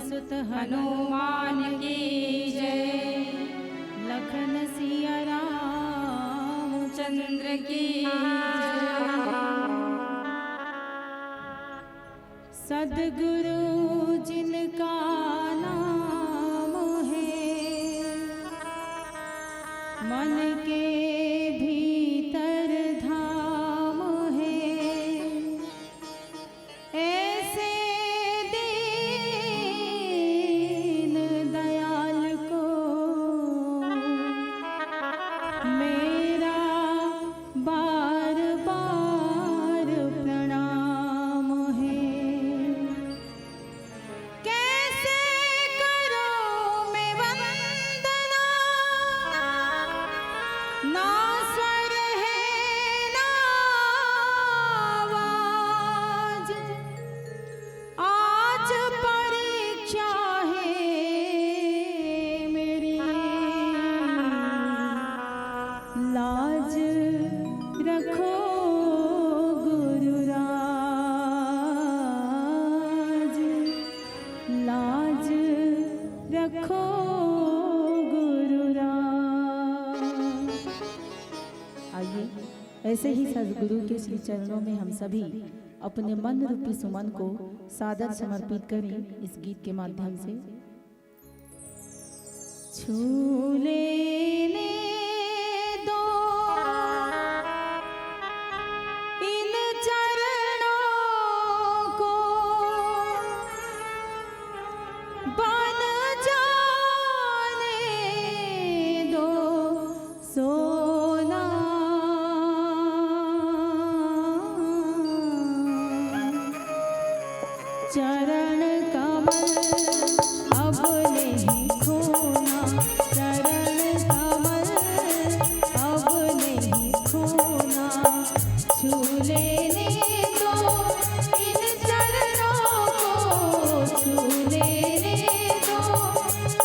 सुत हनुमान की जय। लखन सिया राम चंद्र की जय। सद्गुरु जिनका नाम है, मन के भीतर धाम है। ऐसे दीन दयाल को मेरा बार बार प्रणाम है। कैसे करूं मैं वंदना, ना स्वर है ना आवाज। आज परीक्षा है मेरी, लाज रखो गुरुराज। लाज रखो गुरुराज। आइए ऐसे ही सद्गुरु के श्री चरणों में हम सभी अपने मन रूपी सुमन को सादर समर्पित करें इस गीत के माध्यम से। छू लेने दो इन चरणों को, बन जाने दो सोना। चरण कमल अब नहीं खोना, चरण कमल अब नहीं खोना। छू लेने दो इन चरणों को, छू लेने दो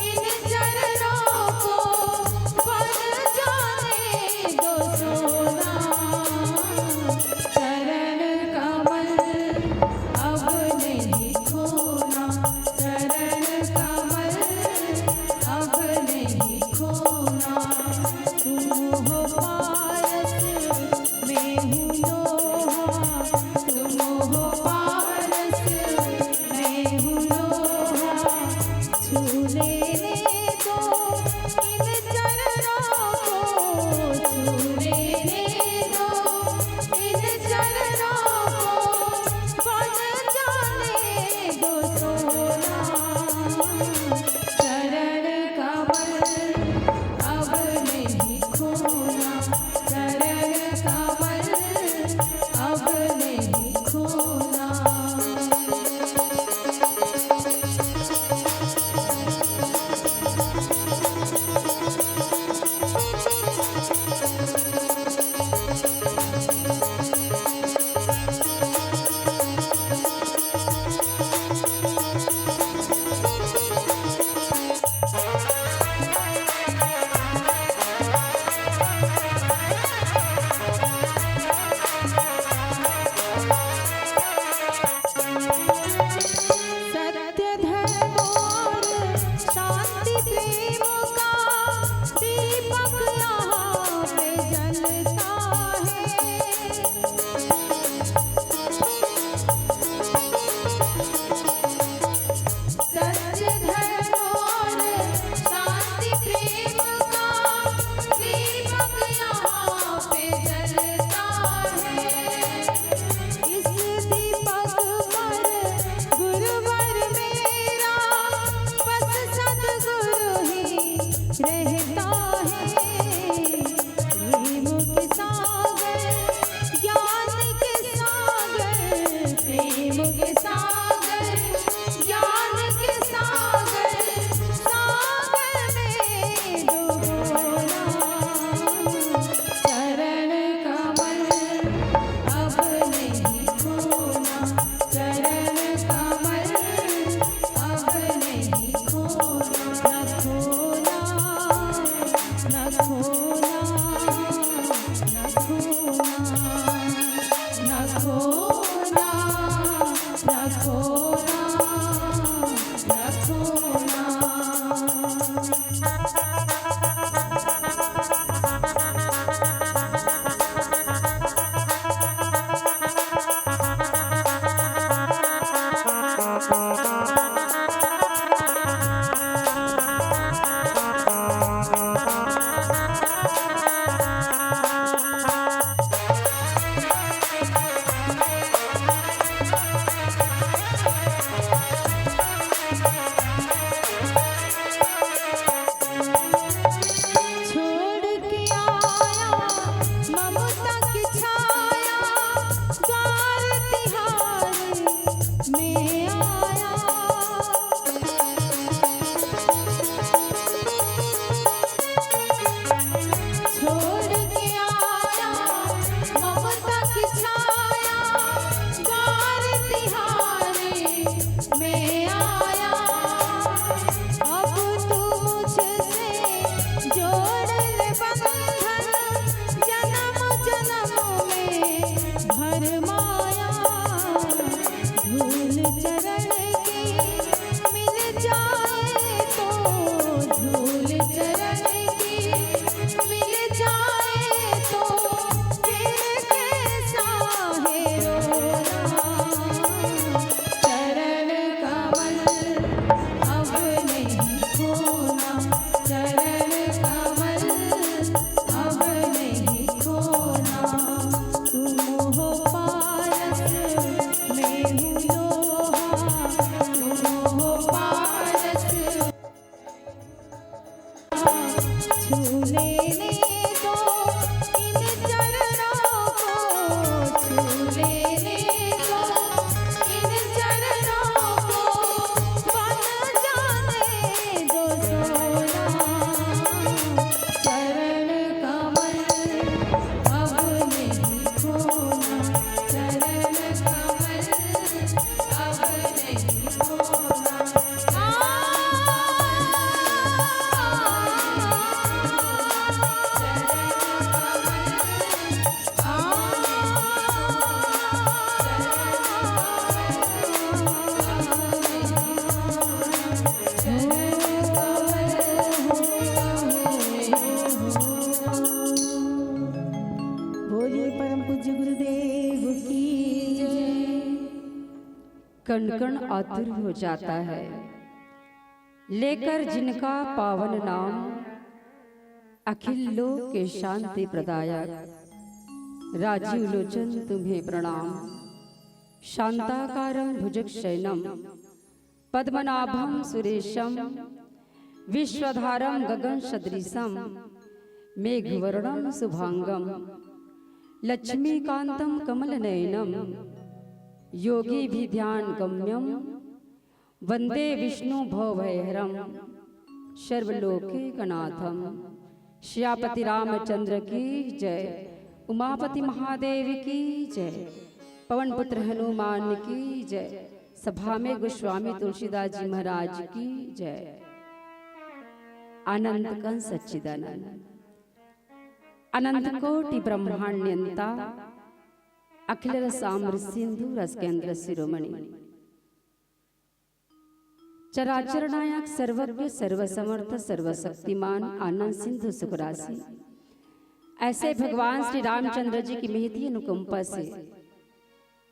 इन चरणों को, बन जाने दो सोना। चरण कमल अब नहीं खोना, चरण कमल अब नहीं खोना। तुम हो पारस मैं हूँ लोहा, तुम हो पारस मैं हूँ लोहा। छू लेने दो इन चरणों को, छू लेने दो इन चरणों को, बन जाने दो सोना। चरण कमल अब नहीं खोना, चरण कमल अब नहीं खोना। कण कण आतुर हो जाता है, लेकर जिनका पावन नाम, अखिल लोक के शांति प्रदायक राजीव लोचन तुम्हें प्रणाम। शांताकारं भुजगशयनं पद्मनाभं सुरेशं विश्वधारं गगन सदृशं मेघवर्णं शुभांगं लक्ष्मीकांतं कमलनयनं योगीभिर्ध्यान गम्यं वंदे विष्णु भवभयहरं सर्वलोकैकनाथं। श्यापति रामचंद्र की जय, उमापति महादेव की जय, पवन पुत्र हनुमान की जय, सभा में गोस्वामी तुलसीदास जी महाराज की जय। आनंद कंस सच्चिदानंद, अनंत कोटि ब्रह्मांड्यंता, अखिल रसामृत सिंधु रस केंद्र शिरोमणि, चराचर नायक सर्वज्ञ सर्वसमर्थ सर्वशक्तिमान आनंद सिंधु सुखराशि, ऐसे भगवान श्री रामचंद्र जी की महती अनुकंपा से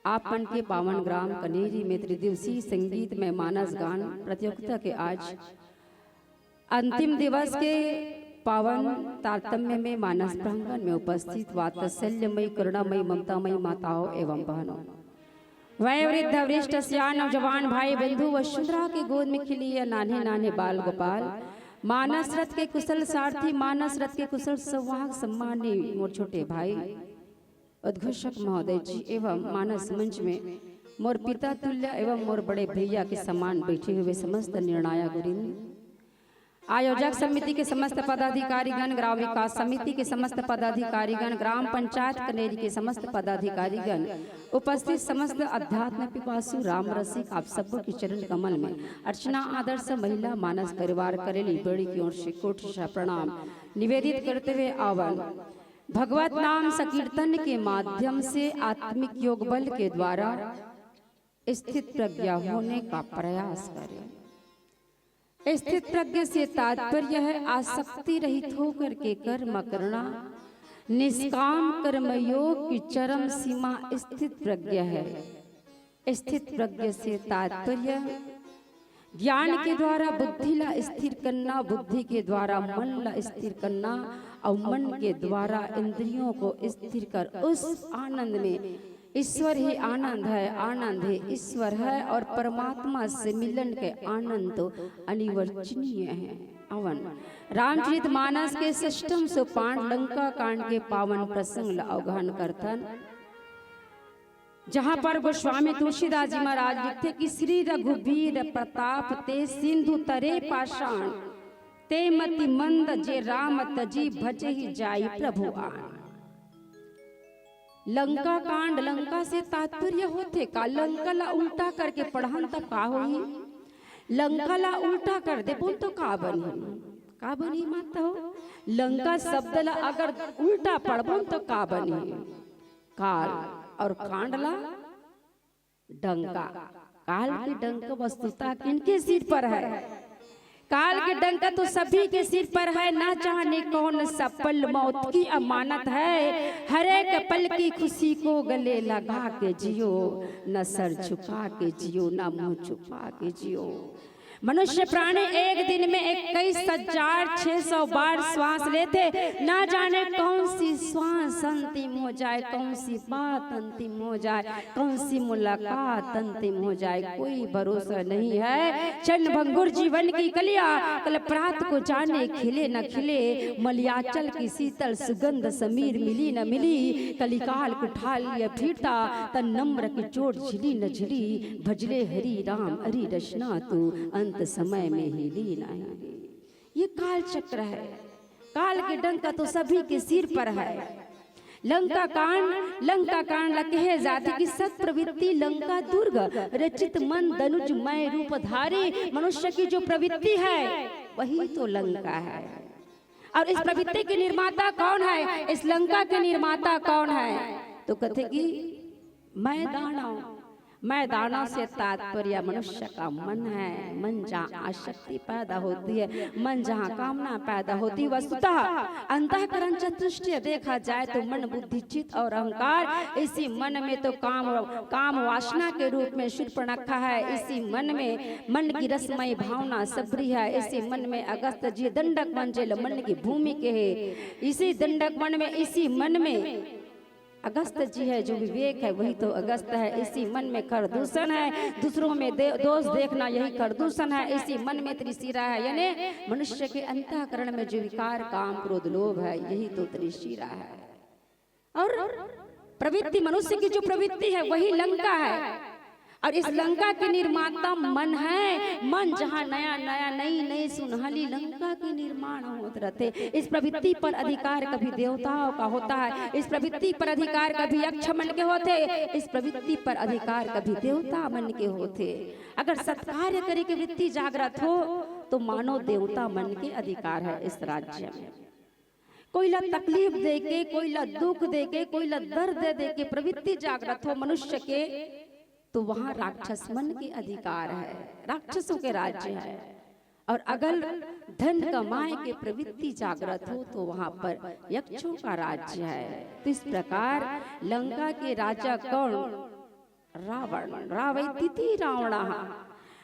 आपन के पावन ग्राम कनेरी में त्रिदिवसीय संगीत में मानस गान प्रतियोगिता के आज अंतिम दिवस के पावन तारतम्य में मानस प्रांगण में उपस्थित वात्सल्यमयी करुणामयी ममतामयी माताओं एवं बहनों, वयोवृद्ध वरिष्ठ सियान नौजवान भाई बंधु वसुंधरा के गोद में खिली है नाने नाने बाल गोपाल, मानस रथ के कुशल सारथी, मानस रथ के कुशल संवाहक सम्मानी मोर छोटे भाई उद्घोषक महोदय जी एवं मानस मंच में मोर पिता तुल्य एवं मोर बड़े भैया के समान बैठे हुए समस्त निर्णायक वृंद, आयोजक समिति के समस्त पदाधिकारीगण, ग्राम विकास समिति के समस्त पदाधिकारीगण, ग्राम पंचायत कनेरी के समस्त पदाधिकारीगण, उपस्थित समस्त अध्यात्म पिपासु राम रसिक, आप सबको के चरण कमल में अर्चना आदर्श महिला मानस परिवार करेली बड़ी की ओर से कोटि प्रणाम निवेदित करते हुए आवन भगवत नाम संकीर्तन के माध्यम से आत्मिक योग बल के द्वारा स्थित प्रज्ञा होने का प्रयास करें। स्थित प्रज्ञा से तात्पर्य है आसक्ति रहित होकर के कर्म करना, निष्काम कर्मयोग की चरम सीमा स्थित प्रज्ञा है। स्थित प्रज्ञा से तात्पर्य ज्ञान के द्वारा बुद्धि ला स्थिर करना, बुद्धि के द्वारा मन ला स्थिर करना और मन के द्वारा इंद्रियों को स्थिर कर उस आनंद में, ईश्वर ही आनंद है, आनंद ही ईश्वर है और परमात्मा से मिलन के आनंद तो अनिवर्चनीय है। अवन रामचरित मानस के षष्ठम सोपान लंका कांड के पावन प्रसंग अवगाहन करतन, जहां पर गोस्वामी तुलसीदास जी महाराज लिखते कि श्री रघुवीर प्रताप ते सिंधु तरे पाषाण, ते मति मंद जे राम तजी भजे ही जाई प्रभु आन। लंका कांड, लंका से तात्पर्य होते का लंका ला उल्टा करके पढ़न तब का होई, लंका ला उल्टा कर दे बोल तो का बनी मानता हो, लंका शब्द ला अगर उल्टा पढ़बो तो का बनी, काल और कांडला डंका। काल की डंक वस्तुता किनके सिर पर है, काल के डंका तो सभी के सिर पर है। ना जाने कौन सा पल मौत की अमानत है, हर एक पल की खुशी को गले लगा के जियो, न सर झुका के जियो, न मुंह छुपा के जियो। मनुष्य प्राणी एक दिन में 21,600 बार श्वास लेते, ना जाने कौन सी श्वास अंतिम हो जाए, कौन सी बात अंतिम हो जाए, कौन सी मुलाकात अंतिम हो जाए, कोई भरोसा नहीं है। क्षण भंगुर जीवन की कलिया कल प्रात को जाने खिले न खिले, मलयाचल की शीतल सुगंध समीर मिली न मिली, कलिकाल को उठा लिया फिरता तन नम्र की चोट झिली न झिली, भजले हरि राम हरि रचना तू अंत समय में ही लीन आई। ये काल चक्र है, काल के डंका तो सभी के सिर पर है। लंका कांड लकहे जाति की सत प्रवृत्ति लंका दुर्ग, रचित मन दनुज मय रूपधारी, मनुष्य की जो प्रवृत्ति है वही तो लंका है। और इस प्रवृत्ति के निर्माता कौन है, इस लंका के निर्माता कौन है, तो कहते कि मैं दानव, मैदानों से तात्पर्य मनुष्य का मन है। मन जहाँ आसक्ति पैदा होती है, मन जहाँ कामना पैदा होती है, वस्तुतः अंतःकरण चतुष्टय देखा जाए तो मन, बुद्धि, चित्त और अहंकार, इसी मन में तो काम वासना के रूप में शूर्पणखा है। इसी मन में मन की रसमयी भावना सबरी है। इसी मन में अगस्त जी दंडक मंजिल मन की भूमि के है। इसी दंडक मन में, इसी मन में अगस्त जी है। जो विवेक है वही तो अगस्त है। इसी मन में खरदूषण है, दूसरों में दोष देखना यही खरदूषण है। इसी मन में त्रिशिरा है, यानी मनुष्य के अंतःकरण में जो विकार, काम, क्रोध, लोभ है, यही तो त्रिशिरा है। और प्रवृत्ति, मनुष्य की जो प्रवृत्ति है वही लंका है। और इस लंका के निर्माता मन है। मन जहाँ नया नया नई नई सुनहली लंका के निर्माण होते रहते। इस प्रवृत्ति पर अधिकार कभी देवताओं का होता है, इस प्रवृत्ति पर अधिकार कभी यक्ष मन के होते, इस प्रवृत्ति पर अधिकार कभी देवता मन के होते। अगर सत्कार्य करे की वृत्ति जागृत हो तो मानो देवता मन के अधिकार है इस राज्य में। कोई ला तकलीफ दे के, कोई ला दुख दे के, कोई ला दर्द दे के प्रवृत्ति जागृत हो मनुष्य के, तो वहां राक्षस मन के अधिकार है, राक्षसों के राज्य है। और अगर धन कमाए के प्रवृत्ति जागृत हो तो वहां पर यक्षों का राज्य है। तो इस प्रकार लंका के राजा कौन? रावण। रावैतिथि रावणः।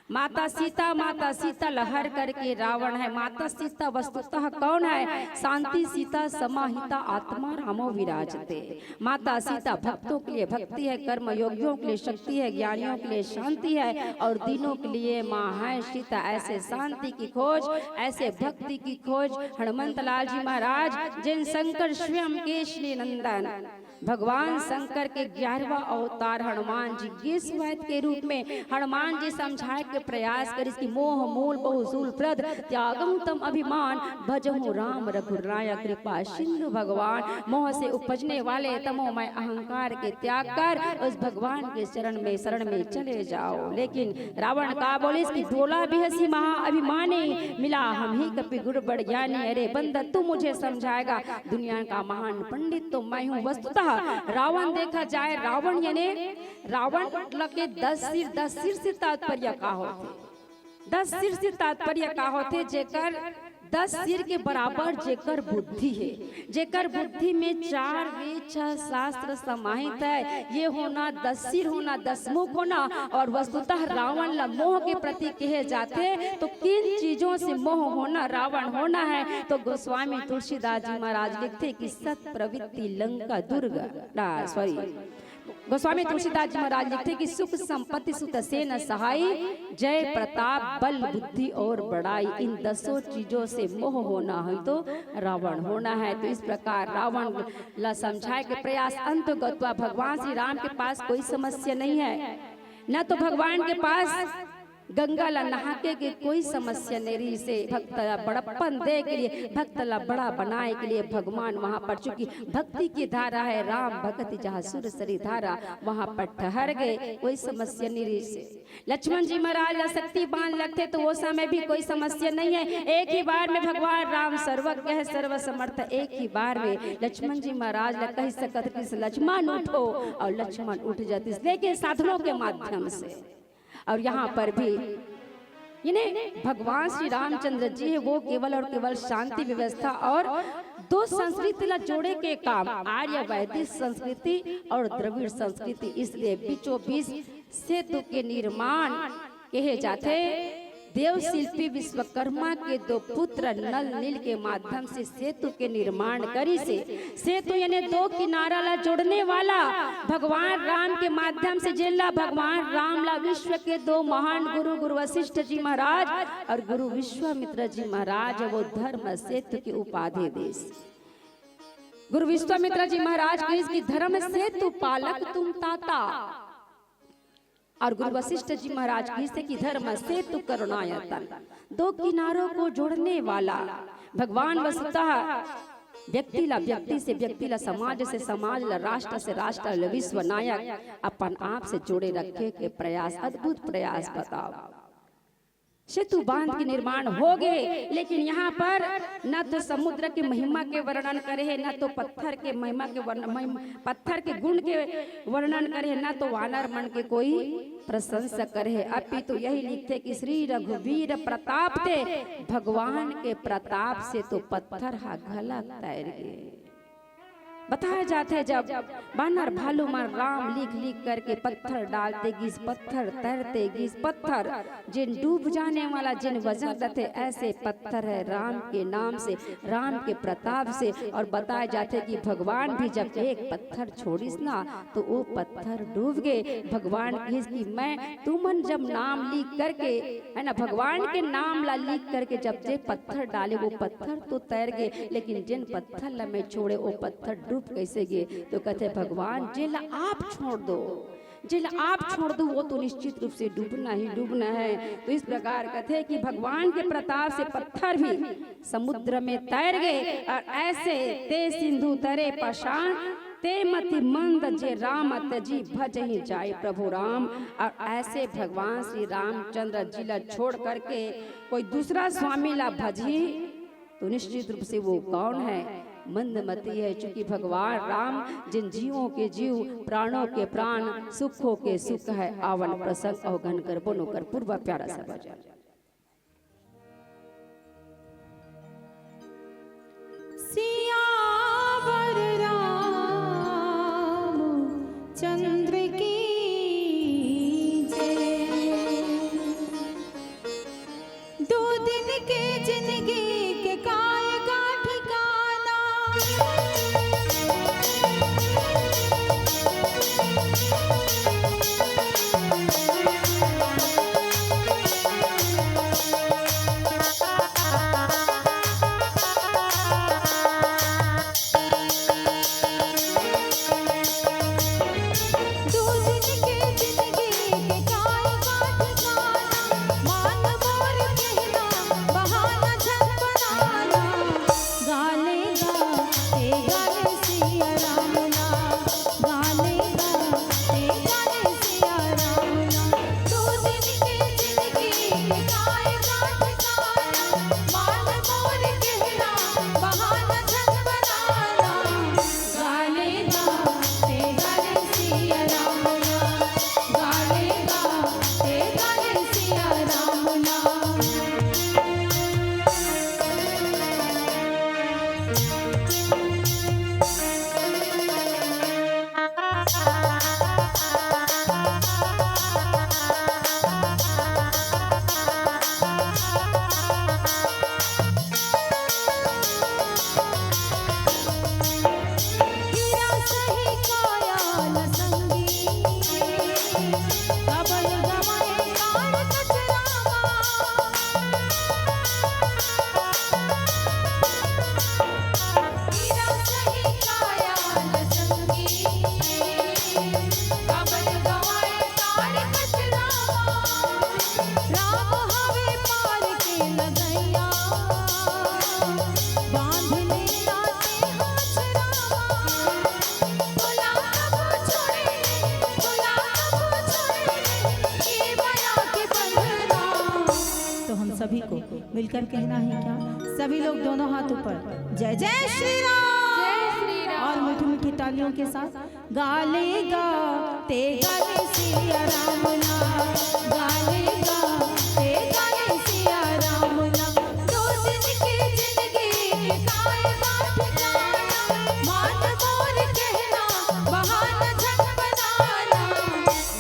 माता सीता लहर करके रावण है। माता सीता वस्तुतः कौन है? शांति सीता समाहिता आत्मा रामो विराजते। माता सीता भक्तों के लिए भक्ति है, कर्म योगियों के लिए शक्ति है, ज्ञानियों के लिए शांति है, और दीनों के लिए माँ है सीता। ऐसे शांति की खोज, ऐसे भक्ति की खोज हनुमंत लाल जी महाराज, जिन शंकर स्वयं केशरी नंदन भगवान शंकर के 11वां अवतार हनुमान जी केशवैत के रूप में हनुमान जी समझाए के प्रयास कर इसकी मोह मूल बहुसूल प्रद त्यागम तम अभिमान भजहु राम रघुराया कृपा सिंधु। भगवान मोह से उपजने वाले तमोमय अहंकार के त्याग कर उस भगवान के शरण में चले जाओ। लेकिन रावण का बोले इसकी भोला बिहसी महाअभिमानी, मिला हम ही कपि गुरु बड़ ज्ञानी। अरे बंदा तू मुझे समझाएगा, दुनिया का महान पंडित तो मैं हूँ। वस्तुतः रावण देखा जाए, रावण यानी रावण के 10 सिर से तात्पर्य का होते, 10 सिर से तात्पर्य का होते, जेकर 10 सिर के बराबर जेकर बुद्धि है, जेकर बुद्धि में 4 वेद 6 शास्त्र समाहित है, ये होना 10 सिर होना, 10 मुख होना। और वस्तुतः रावण ला मोह के प्रति कहे जाते, तो किन चीजों से मोह होना, रावण होना है? तो गोस्वामी तुलसीदास जी महाराज लिखते कि सत प्रवृत्ति लंका दुर्गा, गोस्वामी तुलसीदास जी महाराज लिखते कि सुख संपत्ति सुत सेन सहाय, जय प्रताप बल बुद्धि और बड़ाई। इन 10 चीजों से मोह होना है तो रावण होना है। तो इस प्रकार रावण ला समझाए के प्रयास अंतर्गत भगवान श्री राम के पास कोई समस्या नहीं है, न तो भगवान के पास गंगा ला नहाके के कोई समस्या नहीं से। भक्त बड़प्पन दे के लिए, भक्त ला बड़ा बनाए के लिए भगवान वहाँ पर, चूंकि भक्ति की धारा है, राम भक्ति जहाँ सुर सरी धारा, वहाँ पर ठहर गए, कोई समस्या नहीं से। लक्ष्मण जी महाराज शक्ति बांध लगते तो वो समय भी कोई समस्या नहीं है। एक ही बार में भगवान राम सर्वज्ञ है, सर्व समर्थ, एक ही बार में लक्ष्मण जी महाराज ने कह सकत कि लक्ष्मण उठो, और लक्ष्मण उठ जाते, लेकिन साधनों के माध्यम से। और यहाँ पर भी भगवान श्री रामचंद्र जी है, वो केवल और केवल शांति व्यवस्था और 2 संस्कृति ला जोड़े के काम, आर्य वैदिक संस्कृति और द्रविड़ संस्कृति। इसलिए बीचों बीच सेतु के निर्माण कहे जाते। देव शिल्पी विश्वकर्मा के 2 पुत्र नल नील के माध्यम से सेतु के निर्माण करी से। सेतु यानी 2 किनारा ला जोड़ने वाला भगवान राम के माध्यम से, जिला भगवान राम ला विश्व के 2 महान गुरु वशिष्ठ जी महाराज और गुरु विश्वामित्र जी महाराज, वो धर्म सेतु की उपाधि देश। गुरु विश्वामित्र जी महाराज के इसकी धर्म सेतु पालक तुम ताता, और गुरु वशिष्ठ जी महाराज की धर्म सेतु करुणायतन, 2 किनारों को जोड़ने वाला भगवान। वस्तुतः व्यक्ति ला व्यक्ति से, व्यक्ति ला समाज से, समाज ला राष्ट्र से, राष्ट्र ला विश्व नायक अपन आप से जोड़े रखे के प्रयास, अद्भुत प्रयास बताओ। सेतु बांध के निर्माण हो गए, लेकिन यहाँ पर न तो समुद्र की महिमा के वर्णन करे है, न तो पत्थर के महिमा के पत्थर के गुण के वर्णन करे है, न तो वानर मन के कोई प्रशंसा करे है। अभी तो यही लिखते कि श्री रघुवीर प्रताप थे, भगवान के प्रताप से तो पत्थर हा गला तैर गए। बताया जाता है जब बानर भालू मार राम लिख लिख करके पत्थर डालते गिस पत्थर तैरते गिस पत्थर, जिन डूब जाने वाला जिन वजन रहते ऐसे पत्थर है राम के नाम से, राम के प्रताप से। और बताया जाता है कि भगवान भी जब एक पत्थर छोड़िस ना तो वो पत्थर डूब गए। भगवान की मैं तुमन जब नाम लिख करके है ना, भगवान के नाम ला लिख करके जब जे पत्थर डाले वो पत्थर तो तैर गए, लेकिन जिन पत्थर ला मैं छोड़े वो पत्थर कैसे गए। तो कहते भगवान जिला आप छोड़ दो, जिला आप छोड़ दो वो तो निश्चित रूप से डूबना ही डूबना है। तो इस प्रकार कहते कि भगवान के प्रताप से पत्थर भी समुद्र में तैर गए। और ऐसे ते सिंधु तरे पाषाण ते मति मंद जे राम तजी भजहि जाय प्रभु राम। और ऐसे भगवान श्री रामचंद्र जी ला छोड़ करके कोई दूसरा स्वामी ला भजी तो निश्चित रूप से वो कौन है, मंदमती है। चूंकि भगवान राम जिन जीवों के जीव प्राणों के प्राण सुखों के सुख है। आवन प्रसंग अवगन कर बोलो कर पूर्वा प्यारा सा भजन। सियावर राम चंद्र की जय। दो दिन के जिंदगी के कायगा ठिकाना, सभी को मिलकर कहना है क्या? सभी लोग दोनों हाथ ऊपर, जय जय श्री राम, और मीठी मीठी तालियों के साथ गाले गा ते गाले सिया राम ना, गाले गा ते गाले सिया राम ना। दो दिन की जिंदगी काय बात गाना, मान मोर कहना बहाना झट बनाना,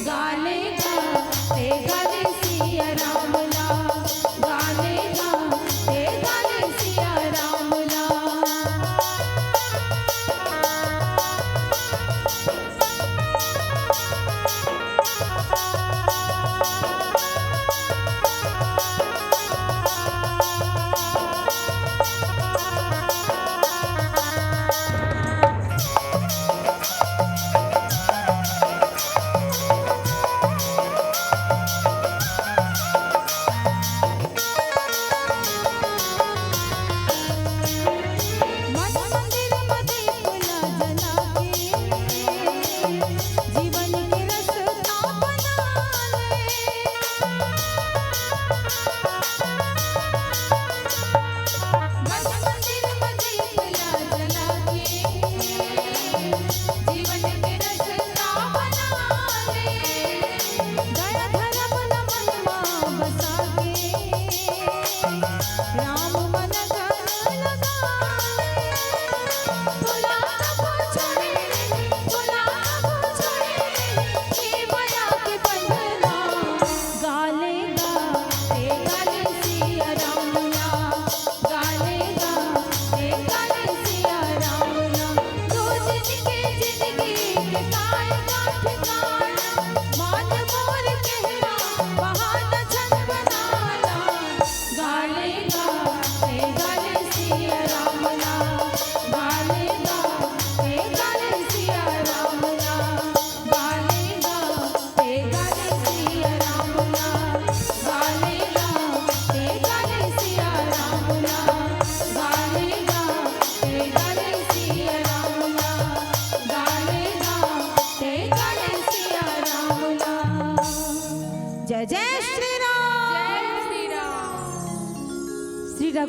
गाले गा ते गाले सिया राम ना, गाले गा ते गाले सिया राम ना।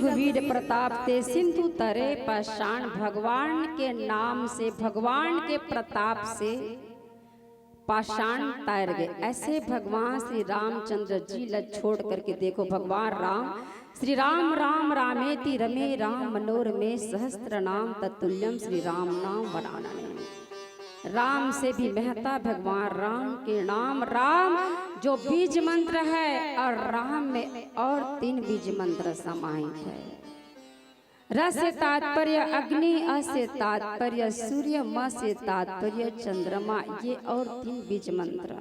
रघुवीर प्रताप ते सिंधु तरे पाषाण। भगवान के नाम से, भगवान के प्रताप से पाषाण तैर गए। ऐसे भगवान श्री रामचंद्र जी ल छोड़ करके देखो, भगवान राम श्री राम राम रामेति रमे राम मनोरमे सहस्त्र नाम तत्तुल्यम श्री राम नाम वरानने। राम से भी महता भगवान राम के नाम। राम जो बीज मंत्र है और राम में और 3 बीज मंत्र समाहित है। र से तात्पर्य अग्नि, अ से तात्पर्य सूर्य, म से तात्पर्य चंद्रमा, ये और 3 बीज मंत्र।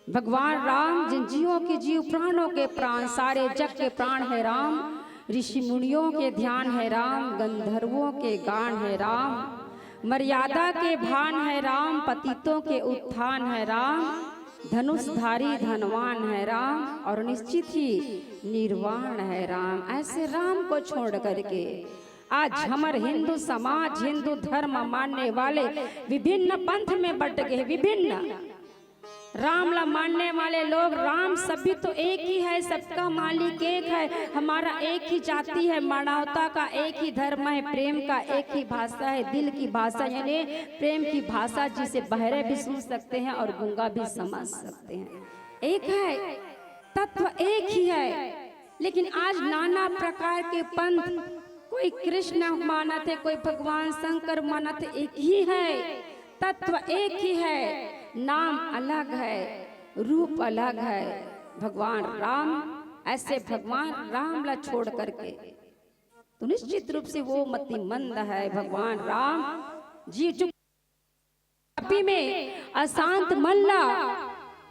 भगवान राम जिन जीवों के जीव, प्राणों के प्राण, सारे जग के प्राण है राम। ऋषि मुनियों के ध्यान है राम, गंधर्वों के गान है राम, मर्यादा के भान है राम, पतितों के उत्थान है राम, धनुषधारी धनवान है राम, और निश्चित ही निर्वाण है राम। ऐसे राम को छोड़ करके आज हमारे हिंदू समाज, हिंदू धर्म मानने वाले विभिन्न पंथ में बट गए। विभिन्न राम ला मानने वाले लोग, राम सभी तो एक ही है, सबका मालिक एक है, हमारा एक ही जाति है, मानवता का एक ही धर्म है, प्रेम का एक ही भाषा है, दिल की भाषा यानी प्रेम की भाषा, जिसे बहरे भी सुन सकते हैं और गूंगा भी समझ सकते हैं। एक है, तत्व एक ही है। लेकिन आज नाना प्रकार के पंथ, कोई कृष्ण मानत है, कोई भगवान शंकर मानत है, एक ही है, तत्व एक ही है, नाम अलग है, रूप अलग है। भगवान राम, ऐसे भगवान राम ला छोड़ करके तो निश्चित रूप से वो मतिमंद है। भगवान राम जी चुप्पी में अशांत मल्ला,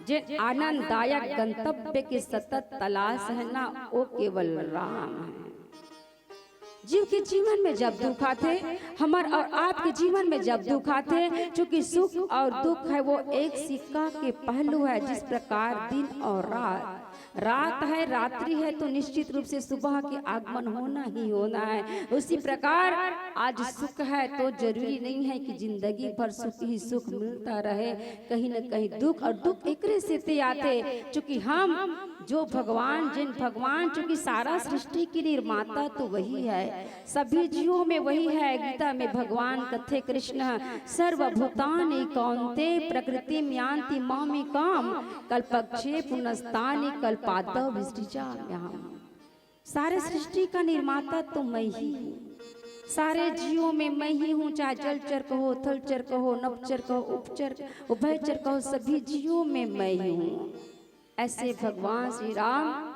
जे आनंददायक गंतव्य की सतत तलाश है ना, वो केवल राम है। जीव के जीवन में जब दुख आते, हमारे और आपके जीवन में जब दुख आते, चूंकि सुख और दुख है वो एक सिक्का के पहलू है। जिस प्रकार दिन और रात है, रात्रि है, तो निश्चित रूप से सुबह के आगमन होना ही होना है। उसी प्रकार आज सुख है तो जरूरी नहीं है कि जिंदगी भर सुख ही सुख मिलता रहे, कहीं न कहीं दुख, और दुख एकरे से आते। चूंकि हम जो भगवान, जिन भगवान, चूंकि सारा सृष्टि की निर्माता तो वही है, सभी जीवों में वही है। गीता में भगवान कथे कृष्ण सर्वभूतानि कौन्ते प्रकृतिम यान्ति मामिकाम कल्पक्षे पुनस्तानि कल्पादौ विसृजाम्यहम्। सारे सृष्टि का निर्माता तो मैं ही हूँ, सारे जीवों में मैं ही हूँ। चाहे जलचर कहो, थलचर कहो, नभचर कहो, उपचर उभयचर कहो, सभी जीवों में मैं ही हूँ। ऐसे भगवान श्री राम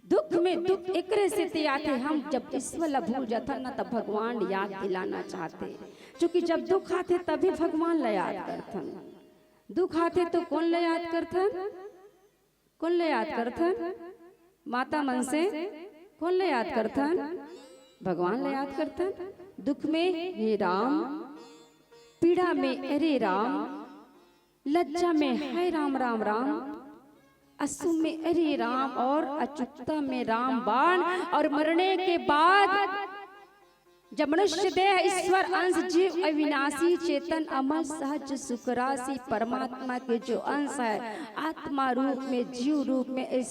दुख में दुख एकरे से आते। हम जब ईश्वर भूल जाता ना, तब भगवान याद दिलाना चाहते, क्योंकि जब दुख आते तभी भगवान ला याद करथन। दुख आते तो कौन ला याद करथन? कौन ला याद करथन? माता मन से कौन ला याद करथन? भगवान ला याद करथन। दुख में हे राम, पीड़ा में अरे राम, लज्जा में है राम राम राम, असु में अरे राम, और अचुकता में राम बाण, और मरने के बाद जब मनुष्य देह ईश्वर अंश जीव अविनाशी चेतन अमर सहज सुखराशि परमात्मा के जो अंश है, आत्मा रूप में, जीव रूप में, इस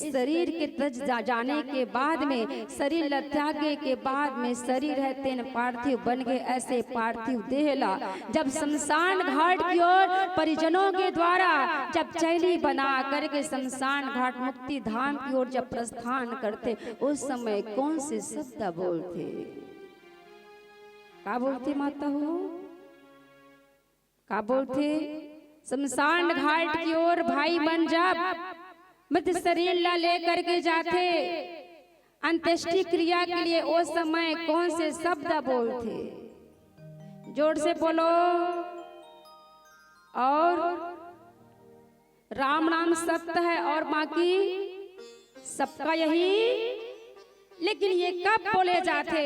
शरीर के तज जाने के बाद में, शरीर त्यागे के बाद में, शरीर है तेन पार्थिव बन गए। ऐसे पार्थिव देहला जब शमशान घाट की ओर परिजनों के द्वारा जब चैली बना करके शमशान घाट मुक्ति धाम की ओर जब प्रस्थान करते, उस समय कौन से शब्द बोलते? क्या बोलते माता हो? क्या बोलते? शमशान घाट की ओर भाई बन जा, मृत शरीर ला लेकर के जाते अंत्येष्टि क्रिया के लिए। उस समय कौन से शब्द बोलते? जोर से बोलो। और राम नाम सत्य है और बाकी सबका यही। लेकिन ये कब बोले जाते?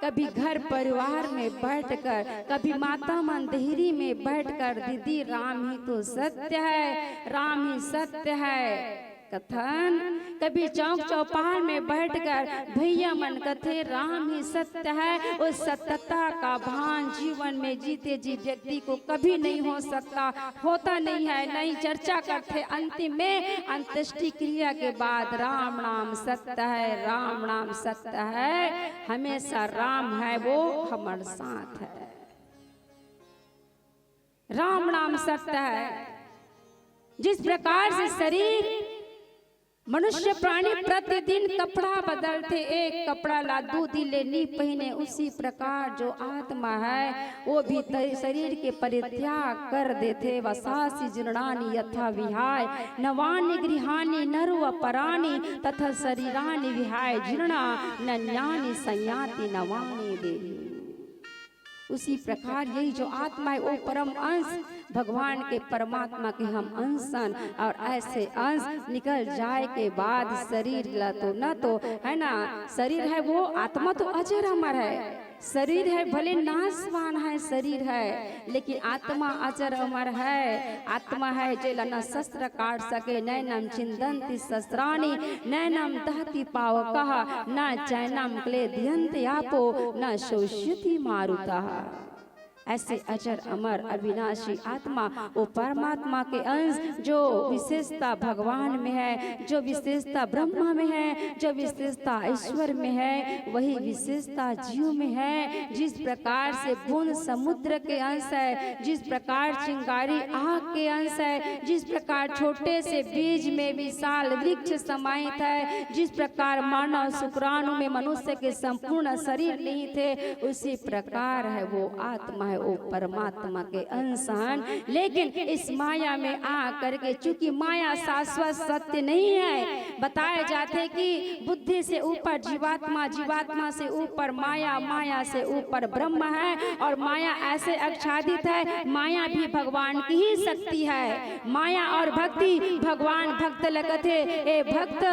कभी घर परिवार में बैठकर, कभी माता मंदिरी में बैठकर, दीदी राम ही तो सत्य है, राम ही सत्य है। कथन कभी चौक चौपाल में बैठकर भैया मन कथे राम ही सत्य है। उस सत्यता का भान जीवन में जीते जी व्यक्ति को कभी नहीं हो सकता, होता नहीं है, नहीं चर्चा करते। अंतिम में अंत्येष्टि क्रिया के बाद राम नाम सत्य है, राम नाम सत्य है, हमेशा राम है वो हमारे साथ है। राम नाम सत्य है। जिस प्रकार से शरीर मनुष्य प्राणी प्रतिदिन कपड़ा बदलते, एक कपड़ा ला दूधी लेनी पहने, उसी प्रकार जो आत्मा है वो भी शरीर के परित्याग कर देते। वसासी जीर्णानि यथा विहाय नवानि गृहानि नरव परानि तथा शरीरानि विहाय जीर्णा नन्यानि संयाति नवानि देहि। उसी प्रकार यही जो आत्मा है वो परम अंश भगवान के परमात्मा के हम अंशन, और ऐसे अंश निकल जाए के बाद शरीर ला तो न तो है ना, शरीर है वो आत्मा तो अजर अमर है। शरीर है भले नाशवान है शरीर है, लेकिन आत्मा अजर अमर है। आत्मा है जेला न शस्त्र काट सके, नैनम छिंदन्ति शस्त्राणि नैनम दहति पावकः न चैनम क्लेदयन्ति आपो न शोष्यति मारुतः। ऐसे अजर अमर अविनाशी आत्मा वो परमात्मा के अंश, जो विशेषता भगवान में है, जो विशेषता ब्रह्मा में है, जो विशेषता ईश्वर में है, वही विशेषता जीव में है। जिस प्रकार से बूंद समुद्र के अंश है, जिस प्रकार चिंगारी आग के अंश है, जिस प्रकार छोटे से बीज में विशाल वृक्ष समाहित है, जिस प्रकार मानव शुक्राणु में मनुष्य के संपूर्ण शरीर नहीं थे, उसी प्रकार है वो आत्मा वो परमात्मा के अंश हैं। लेकिन इस माया में आ करके, चूंकि माया शाश्वत सत्य नहीं है, बताया जाते कि बुद्धि से ऊपर जीवात्मा, जीवात्मा से ऊपर माया, माया से ऊपर ब्रह्म है, और माया ऐसे आच्छादित है, माया भी भगवान की ही शक्ति है। माया और भक्ति, भगवान भक्त लगते ए भक्त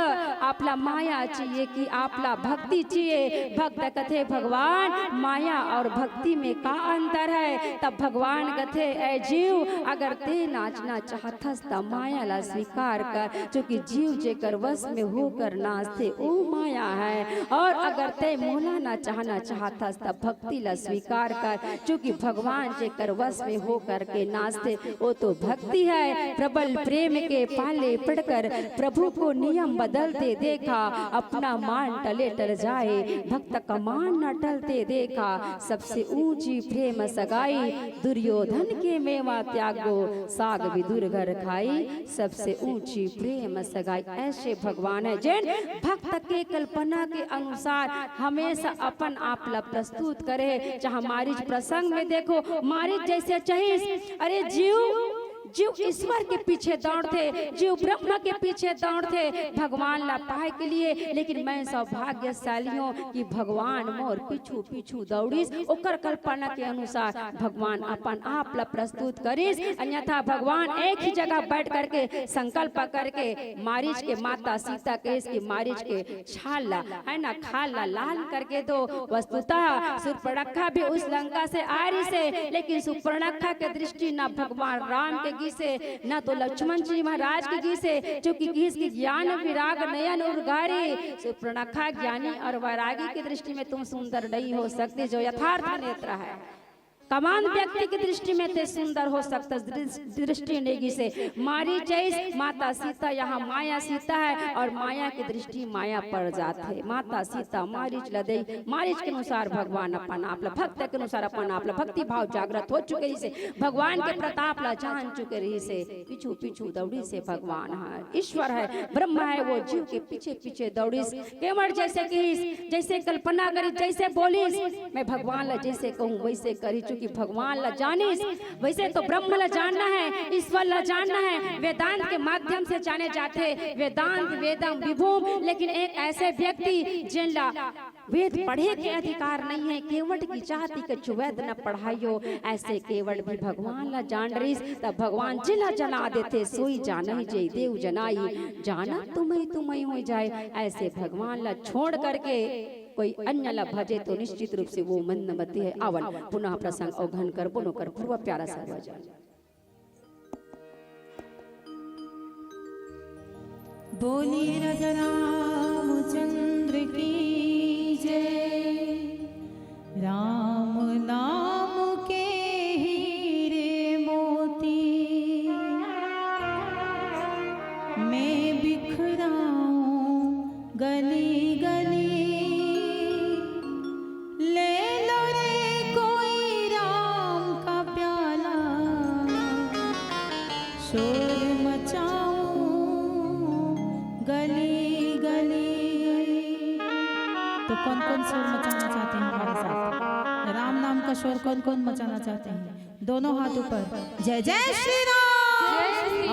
आपला माया चाहिए कि आपला भक्ति चाहिए। भक्त कथे भगवान माया और भक्ति में का अंतर है। तब भगवान कथे ए जीव, अगर ते नाचना चाहतस त माया ला स्वीकार कर, क्योंकि जीव जेकर वश में होकर नाचते ओ माया है। और अगर ते मोलाना चाहना चाहतस त भक्ति ला स्वीकार कर, क्योंकि भगवान जेकर वश में होकर के नाचते वो तो भक्ति है। प्रबल प्रेम के पाले पड़कर प्रभु को नियम बदलते देखा, अपना मान टले टल जाए, भक्त का मान न टलते देखा। सबसे ऊंची प्रेम सगाई, दुर्योधन के मेवा त्यागो, साग विदुर घर खाई, सबसे ऊंची प्रेम सगाई। ऐसे भगवान है जिन भक्त के कल्पना के अनुसार हमेशा अपन आप ला प्रस्तुत करे। चाहे मारीच प्रसंग में देखो, मारीच जैसे चाहिए, अरे जीव ईश्वर के पीछे दौड़ते, जीव ब्रह्म के पीछे दौड़ते भगवान ला पाए के लिए। लेकिन मैं सौभाग्यशाली हूँ कि भगवान मोर पीछू पीछू दौड़ीस, ओकर कल्पना के अनुसार भगवान अपन आप ला प्रस्तुत करीस। अन्यथा भगवान एक ही जगह बैठ करके संकल्प करके मारीच के माता सीता के इसकी मारीच के छाल ला है ना खाल ला लाल करके दो। वस्तुतः सुपर्णखा भी उस लंका से आ रही से, लेकिन सुपर्णखा के दृष्टि न भगवान राम के से न तो लक्ष्मण जी महाराज की गी से, क्योंकि किसकी ज्ञान विराग नयन उर्गारी। सुपर्णखा ज्ञानी और वैरागी की दृष्टि में तुम सुंदर नहीं हो सकते, जो यथार्थ नेत्र है। कमान व्यक्ति की दृष्टि में ते सुंदर हो सकता, दृष्टि नेगी से मारी चैस माता सीता, यहाँ माया सीता है और माया की दृष्टि माया पड़ जाते है। माता सीता मारीच लदई, मारीच के अनुसार भगवान अपन आप भक्त के अनुसार अपन आप भक्ति भाव जागृत हो चुके से, भगवान के प्रताप ला जान चुके रही से, पीछू पीछू दौड़ी से भगवान है, ईश्वर है, ब्रह्म है, वो जीव के पीछे पीछे दौड़ी। केवल जैसे कि जैसे कल्पना करी, जैसे बोलीस, मैं भगवान ला जैसे कहूँ वैसे करी, चुकी भगवान ला जानिस। वैसे तो ब्रह्म ला जानना है, ईश्वर ला जानना है, वेदांत के माध्यम से जाने जाते, वेदांत वेदम विभूम। लेकिन एक ऐसे व्यक्ति जिनला वेद पढ़े के अधिकार नहीं है, केवट की चाहती के वेद न पढ़ाइयो, ऐसे केवट भी भगवान ला जान रही। तब भगवान जिला जना देते, सोई जाना ही जय देव जनाई, जाना तुम्हें हो जाए। ऐसे भगवान ला छोड़ करके कोई अन्य ला भजे तो निश्चित रूप से वो मंदमती है। आवन पुनः प्रसंग अवघन कर बोलो कर पूर्व प्यारा सर्वजन। बोली राजा रामचंद्र की जय। राम नाम के हीरे मोती मैं बिखराऊं गली गली। ले लो रे कोई राम का प्याला, शोर मचाऊं गली गली। तो कौन कौन शोर मचाना चाहते हैं हमारे साथ? राम नाम का शोर कौन कौन मचाना चाहते हैं? दोनों हाथ ऊपर, जय जय श्री राम।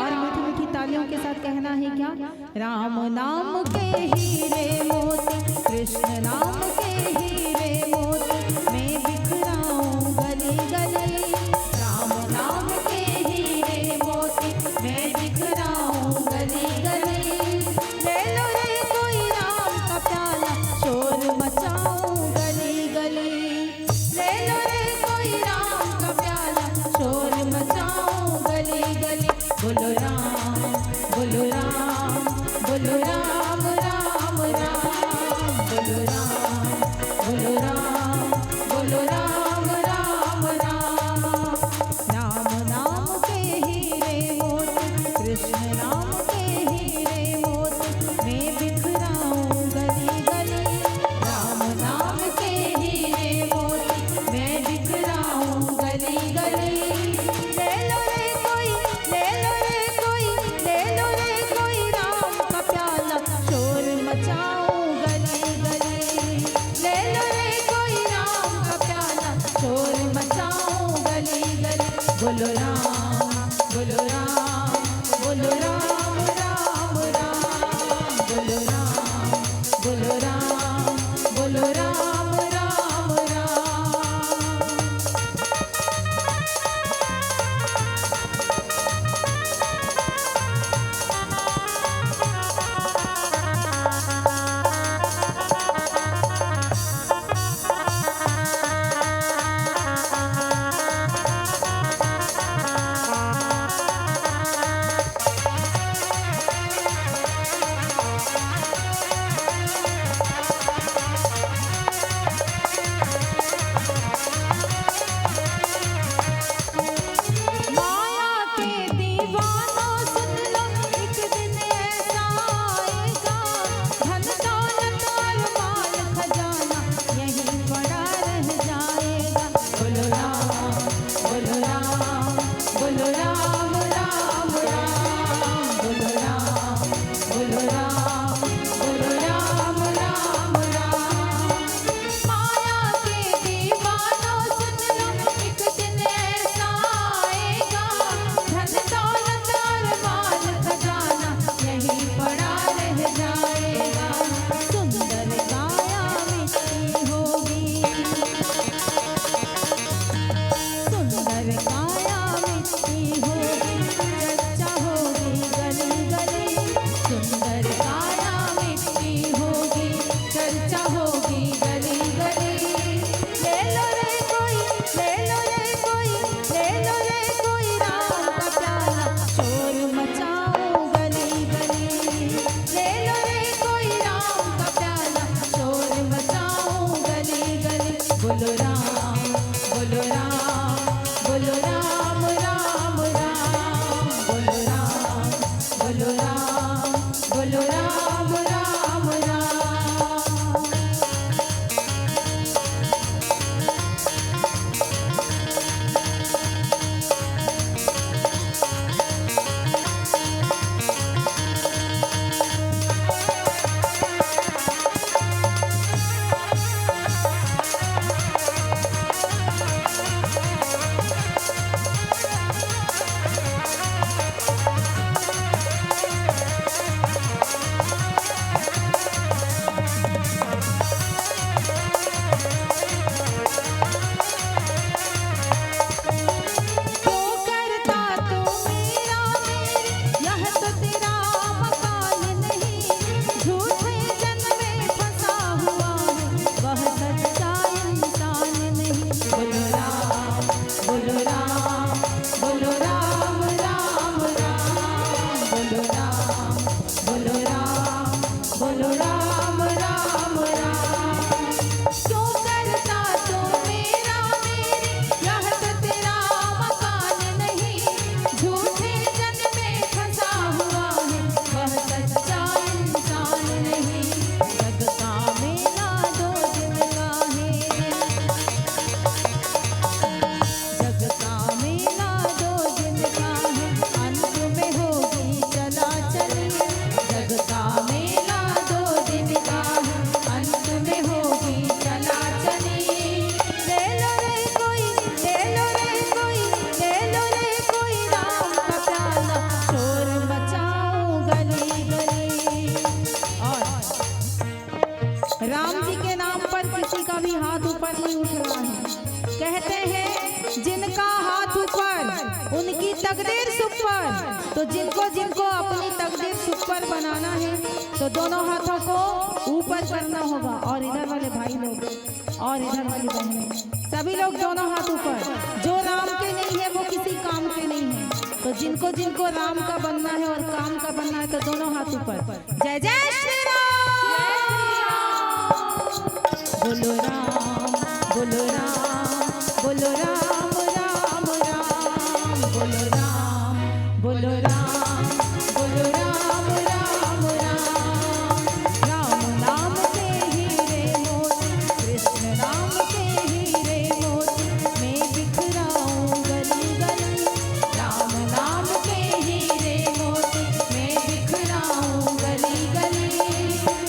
और मीठी मीठी तालियों के साथ कहना है क्या? राम नाम के हीरे मोती, कृष्ण नाम के हीरे मोती मैं बिखराऊं गली गली। राम नाम के हीरे मोती मैं बिखराऊं गली गली। ले लो रे कोई राम का प्याला, शोर मचाऊं गली गली। ले लो रे कोई राम का प्याला, शोर मचाऊं गली गली। बोलो राम बोलो राम बोलो राम राम राम, बोलो राम बोलो राम राम राम। क्यों करता तू मेरा मेरी, यह तो तेरा मकान नहीं। झूठे जन में फंसा हुआ है, वह सच्चा इंसान नहीं। जग का मेला दो दिन का है, जग का मेला दो दिन का है, अंत में होगी चला चली। जग का मेला दो दिन का है, अंत में होगी चला चली। ले लो रे कोई, ले लो रे कोई, ले लो रे कोई राम का प्याला, शोर मचाऊं गली गली। और राम जी के नाम पर किसी का भी हाथ ऊपर नहीं उठ रहा है। कहते हैं जिनका हाथ ऊपर उनकी तकदीर सुपर। तो जिनको जिनको अपनी तकदीर सुपर बनाना है तो दोनों हाथों को ऊपर करना होगा। और इधर वाले भाई लोग और इधर वाली बहनें, सभी लोग दोनों हाथ ऊपर। जो राम के नहीं है वो किसी काम के नहीं है। तो जिनको जिनको राम का बनना है और काम का बनना है तो दोनों हाथ ऊपर। जय जय श्री राम। बोलो राम, बोलो राम, बोलो राम राम राम। बोलो राम, बोलो राम, बोलो राम राम राम। राम नाम के हीरे मोती, कृष्ण नाम के हीरे मोती, मैं बिखराऊं गली गली। राम नाम के हीरे मोती, मैं बिखराऊं गली गली।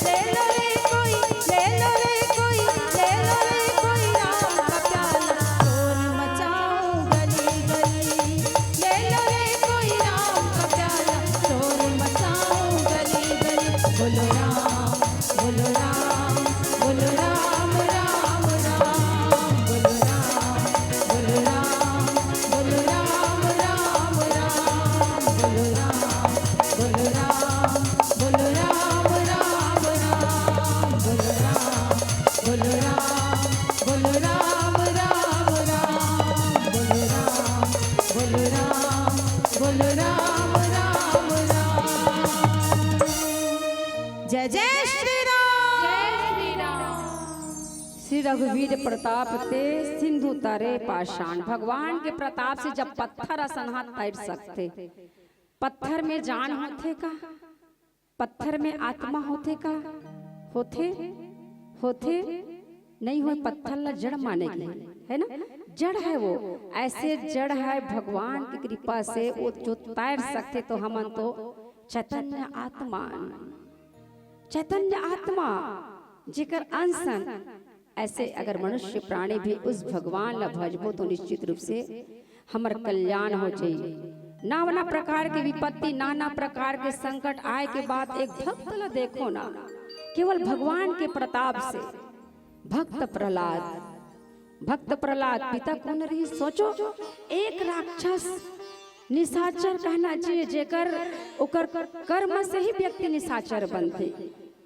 ले लो रे कोई, ले लो रे कोई, ले लो रे कोई राम का प्याला, शोर मचाऊं गली गली। ले लो रे कोई राम का प्याला, शोर मचाऊं गली गली। बोलो राम, बोलो राम, बोलो राम राम राम। बोलो राम, बोलो राम, बोलो राम राम राम। बोलो राम, बोलो राम, बोलो राम राम राम। बोलो राम, बोलो राम, बोलो राम राम राम। बोलो राम, बोलो राम, बोलो राम राम राम। जय जय श्री राम। श्री रघुवीर प्रताप ते सिंधु तारे पाषाण। भगवान के प्रताप से जब पत्थर असनहा तैर सकते। पत्थर में जान होते का, पत्थर में आत्मा होते का, होते होते नहीं हो। पत्थर ला जड़ माने के है ना, जड़ है वो। ऐसे जड़ है भगवान की कृपा से वो जो तैर सकते। तो हम तो चैतन्य आत्मा, चैतन्य आत्मा जेकर अंशन। ऐसे अगर मनुष्य प्राणी भी उस भगवान ला भजबो तो निश्चित रूप से हमार कल्याण हो जाए। नाना प्रकार की विपत्ति, नाना प्रकार के संकट आए के बाद एक भक्त ला देखो ना, केवल भगवान के प्रताप से। भक्त प्रहलाद, भक्त प्रहलाद पिता कौन रही सोचो। एक राक्षस निशाचर कहना चाहिए, जेकर ओकर कर्म से ही व्यक्ति निशाचर बनते।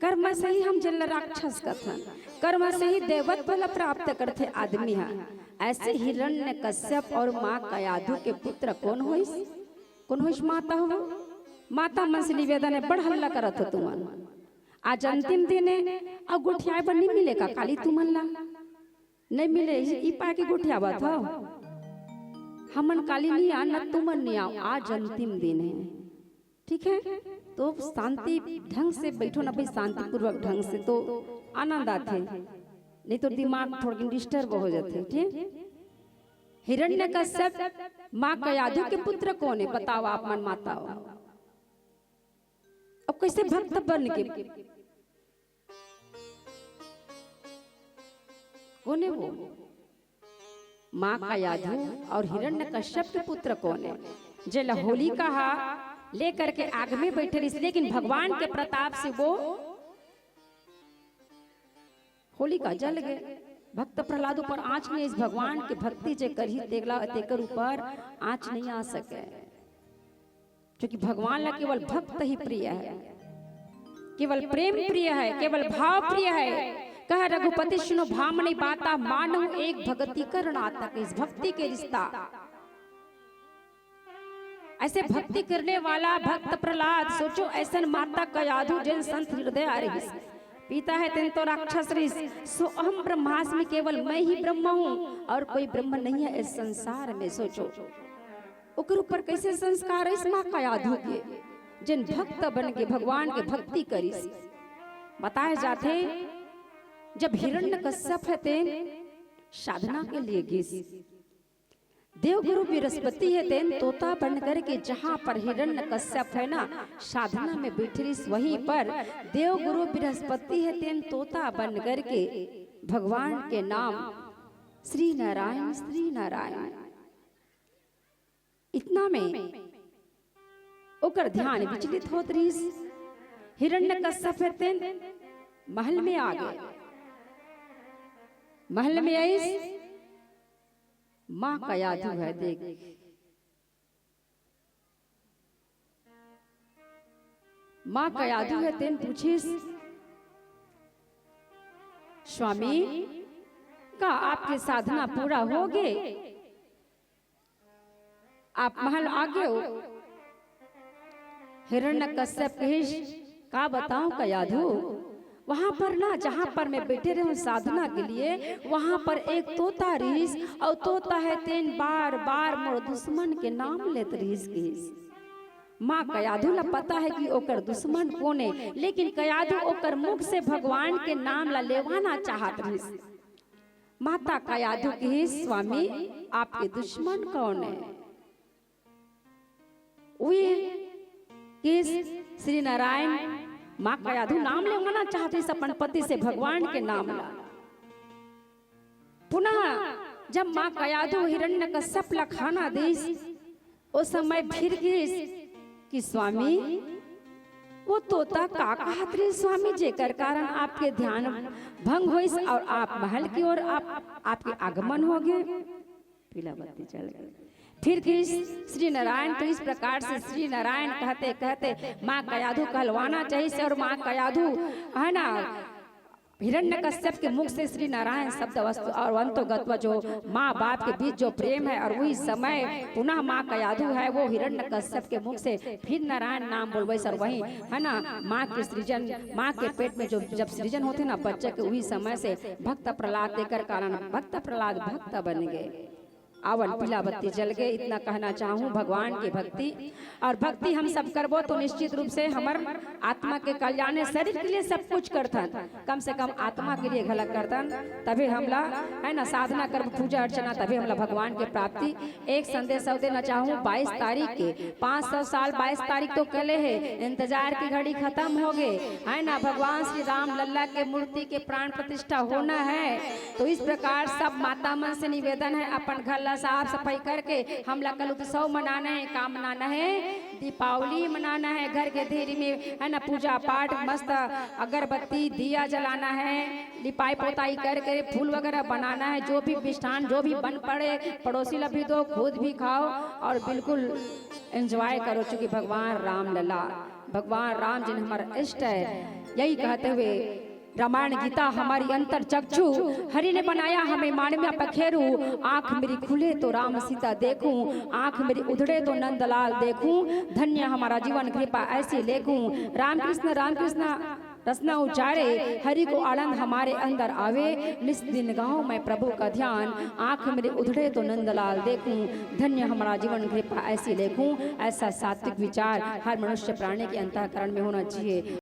कर्म से ही हम जल राक्षस कथन, कर्म से ही देवत्व प्राप्त करते आदमी है। ऐसे हिरण्यकश्यप और माँ कयाधु के पुत्र कौन होइस? कौन होइस? माता हो। माता मन से निवेदन है, बड़ हल्ला करत हो तुमन। आज अंतिम दिन है और गुठिया पर नहीं मिलेगा काली तुमन ला, नहीं मिले ई पा के गुठिया बात हो। हमन काली नहीं आ न तुमन नहीं आओ, आज अंतिम दिन है। ठीक है, तो शांति ढंग से बैठो ना भाई, शांतिपूर्वक ढंग से तो आनंद आते, नहीं तो दिमाग थोड़ा डिस्टर्ब हो जाते। ठीक, हिरण्यकश्यप माँ कयाधु के पुत्र कौन है बताओ आप मन माता हो। अब कैसे भक्त बन के कौन है वो? माँ कयाधु और हिरण्यकश्यप के पुत्र कौन है? जल होली कहा लेकर के आग में बैठे रही, लेकिन भगवान के प्रताप से वो होली का जल गए। भक्त प्रहलाद ऊपर आंच नहीं, इस भगवान के भक्ति जे करही तेगला तेकर ऊपर आंच नहीं आ सके, क्योंकि भगवान ला केवल भक्त ही प्रिय है, केवल प्रेम प्रिय है, केवल भाव प्रिय है। कह रघुपति सुनो भामनी बाता, मानो एक भक्ति करना तक। इस भक्ति के रिश्ता ऐसे भक्ति करने वाला भक्त प्रहलाद, सोचो ऐसन माता का यादू जैन संत हृदय आ रही पीता है तेन तो राक्षस ऋष, सो अहम ब्रह्मास्मि, केवल मैं ही ब्रह्म हूँ और कोई ब्रह्म नहीं है इस संसार में। सोचो ओकर ऊपर कैसे संस्कार इस माँ का यादू के जिन भक्त बन के भगवान के भक्ति करी। बताए जाते जब हिरण्यकश्यप है तेन साधना के लिए गिस, देवगुरु बृहस्पति है तेन तोता बन करके जहाँ पर हिरण्यकश्यप है ना साधना में बैठी वहीं पर देवगुरु बृहस्पति है तेन तोता बन करके भगवान के नाम श्री नारायण श्री नारायण। इतना में ओकर ध्यान विचलित होत रही। हिरण्यकश्यप है तेन महल में आ गए। महल में आई माँ का यादू है, देख माँ का यादू है तेन पूछिस स्वामी का आपके साधना पूरा हो गए, आप महल आ गए हो। हिरण्यकश्यप कहिस का बताऊं का यादू, वहां पर ना जहां पर मैं बैठे रहे साधना के लिए वहां पर एक तोता रहीस और तोता है तेन बार बार मोर दुश्मन के नाम लेत रहीस कहिस। माँ कयाधु ला पता है कि ओकर दुश्मन कौन है, लेकिन कयाधु ओकर मुख से भगवान के नाम ला लेवाना चाहत रहीस। माता कयाधु कहिस स्वामी आपके दुश्मन कौन है? श्री नारायण। माँ कयाधु नाम लेवाना चाहते अपन पति से भगवान के नाम ला। पुनः जब माँ कयाधु हिरण्यकश्यप ला खाना देस उस समय फिर गिस कि स्वामी वो तोता का कहत रही स्वामी जेकर कारण आपके ध्यान भंग होइस और आप महल की ओर आपके आगमन हो गए। पीला बत्ती चल गई। फिर श्री नारायण तो इस प्रकार से श्री नारायण कहते कहते माँ कयाधु कहलवाना चाहिए और माँ कयाधु है ना हिरण्यकश्यप के मुख से श्री नारायण शब्द वस्तु और अंतोगत्व जो माँ बाप के बीच जो प्रेम है और वही समय पुनः माँ कयाधु है वो हिरण्यकश्यप के मुख से फिर नारायण नाम बोलवे सर वही है ना माँ के सृजन माँ के पेट में जो जब सृजन होते ना बच्चे के वही समय से भक्त प्रहलाद देकर कारण भक्त प्रहलाद भक्त बन गए। आवन पीला बत्ती जल गए। इतना कहना चाहूँ भगवान की भक्ति और भक्ति हम सब करबो तो निश्चित रूप से हमार आत्मा के कल्याण शरीर के लिए सब कुछ करतन, कम से कम आत्मा के लिए गलत करतन तभी हमला है ना साधना कर पूजा अर्चना तभी हमला भगवान के प्राप्ति। एक संदेश देना चाहूँ 22 तारीख के 500 साल 22 तारीख तो कले है, इंतजार की घड़ी खत्म हो गए है ना। भगवान श्री राम लल्ला के मूर्ति के प्राण प्रतिष्ठा होना है तो इस प्रकार सब माता मन से निवेदन है अपन घर साफ सफाई करके हमला कल उत्सव मनाना है, काम मनाना है, दीपावली मनाना है, घर के देरी में है ना पूजा पाठ मस्त अगरबत्ती दिया जलाना है, लिपाई पोताई करके फूल वगैरह बनाना है, जो भी मिष्ठान जो भी बन पड़े पड़ोसी ला भी दो खुद भी खाओ और बिल्कुल एंजॉय करो। चूंकि भगवान राम लला भगवान राम जिन हमारा इष्ट है। यही कहते हुए रामायण गीता हमारी अंतर चक्षु हरि ने बनाया हमें मान में पखेरू, आंख मेरी खुले तो राम सीता देखूं, आंख मेरी उधड़े तो नंदलाल देखूं, धन्य हमारा जीवन कृपा ऐसी लेखूं। राम कृष्ण रसना उचारे हरि को आनंद हमारे अंदर आवे, निस दिन गाँव में प्रभु का ध्यान, आंख मेरे उधड़े तो नंदलाल देखूं, धन्य हमारा जीवन कृपा ऐसी लेखूं। ऐसा सात्विक विचार हर मनुष्य प्राणी के अंतःकरण में होना चाहिए।